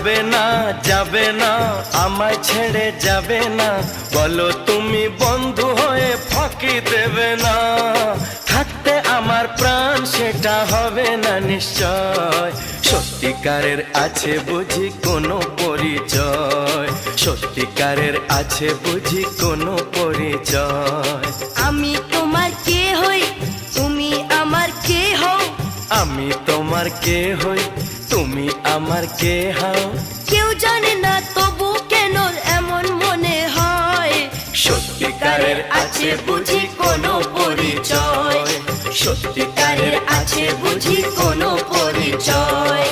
যাবে না যাবে না আমায় ছেড়ে যাবে না, বলো তুমি বন্ধু হয়ে ফাঁকি দেবে না। থাকতে আমার প্রাণ সেটা হবে না নিশ্চয়, সত্যিকারের আছে বুঝি কোনো পরিচয়, সত্যিকারের আছে বুঝি কোনো পরিচয়। আমি তোমার কে হই, তুমি আমার কে হও, আমি তোমার কে হই, তুমি আমার কে হও। কেউ জানে না তবু কেন এমন মনে হয়, সত্যিকারের আছে বুঝি কোনো পরিচয়, সত্যিকারের আছে বুঝি কোনো পরিচয়।